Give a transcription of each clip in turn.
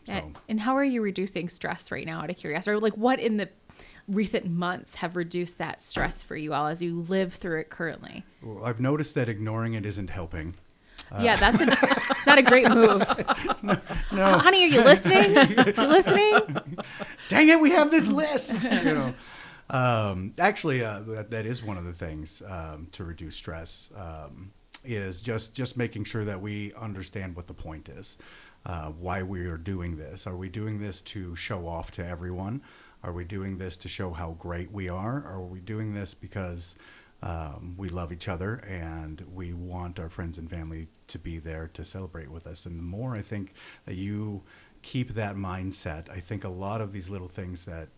So. And how are you reducing stress right now, out of curiosity? Or like what in the recent months have reduced that stress for you all as you live through it currently? Well, I've noticed that ignoring it isn't helping. Yeah, it's not a great move. No. Honey, are you listening? You listening? Dang it, we have this list. Actually, that is one of the things to reduce stress, is just making sure that we understand what the point is, why we are doing this. Are we doing this to show off to everyone? Are we doing this to show how great we are? Or are we doing this because we love each other and we want our friends and family to be there to celebrate with us? And the more I think that you keep that mindset, I think a lot of these little things that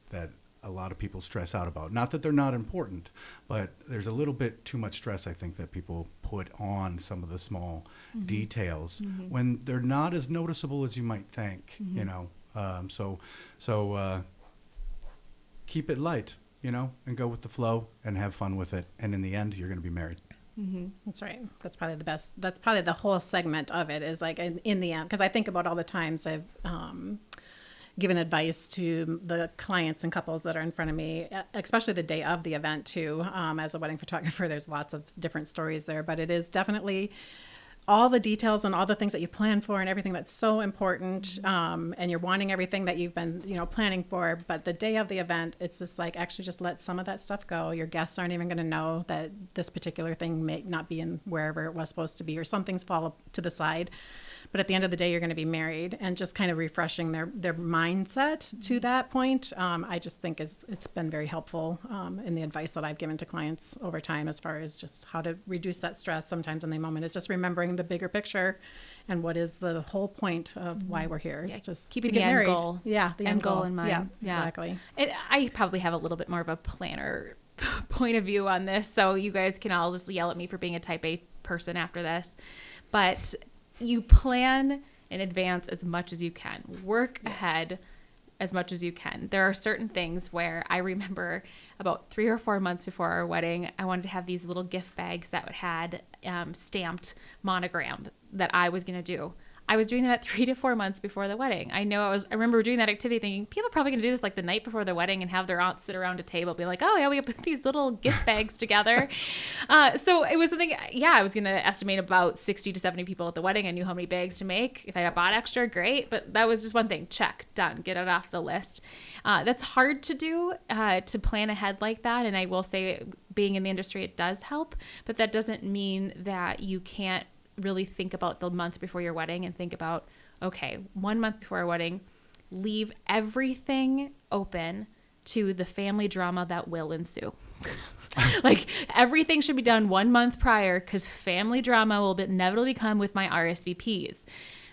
a lot of people stress out about, not that they're not important, but there's a little bit too much stress, I think, that people put on some of the small details when they're not as noticeable as you might think, So keep it light, and go with the flow and have fun with it. And in the end, you're going to be married. That's right. That's probably the best. That's probably the whole segment of it is like in the end, because I think about all the times I've given advice to the clients and couples that are in front of me, especially the day of the event too. As a wedding photographer, there's lots of different stories there, but it is definitely all the details and all the things that you plan for and everything that's so important. And you're wanting everything that you've been, planning for. But the day of the event, it's just like, actually just let some of that stuff go. Your guests aren't even going to know that this particular thing may not be in wherever it was supposed to be, or some things fall to the side. But at the end of the day, you're going to be married, and just kind of refreshing their mindset to that point. I just think it's been very helpful in the advice that I've given to clients over time, as far as just how to reduce that stress sometimes in the moment. Is just remembering the bigger picture and what is the whole point of why we're here. It's just keeping to the get married. end goal. Yeah, the end goal in mind. Yeah, exactly. And I probably have a little bit more of a planner point of view on this, so you guys can all just yell at me for being a type A person after this. But you plan in advance as much as you can. Work ahead as much as you can. There are certain things where I remember about 3 or 4 months before our wedding, I wanted to have these little gift bags that had stamped monogram that I was going to do. I was doing that 3 to 4 months before the wedding. I remember doing that activity thinking, people are probably going to do this like the night before the wedding and have their aunts sit around a table, be like, oh yeah, we put these little gift bags together. So it was something, I was going to estimate about 60 to 70 people at the wedding. I knew how many bags to make. If I bought extra, great. But that was just one thing. Check, done, get it off the list. That's hard to do, to plan ahead like that. And I will say, being in the industry, it does help, but that doesn't mean that you can't really think about the month before your wedding and think about, okay, 1 month before our wedding, leave everything open to the family drama that will ensue. Like everything should be done 1 month prior, because family drama will inevitably come with my RSVPs.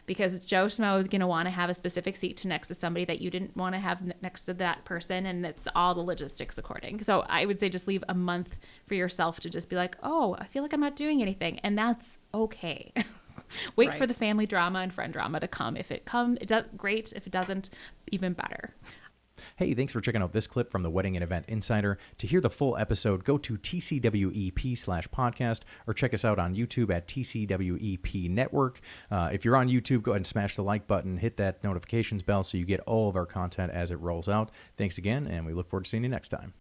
Because Joe Schmo is going to want to have a specific seat next to somebody that you didn't want to have next to that person, and it's all the logistics according. So I would say just leave a month for yourself to just be like, oh, I feel like I'm not doing anything, and that's okay. Wait for the family drama and friend drama to come. If it comes, great. If it doesn't, even better. Hey, thanks for checking out this clip from the Wedding and Event Insider. To hear the full episode, go to tcwep.podcast or check us out on YouTube at TCWEP Network. If you're on YouTube, go ahead and smash the like button, hit that notifications bell so you get all of our content as it rolls out. Thanks again, and we look forward to seeing you next time.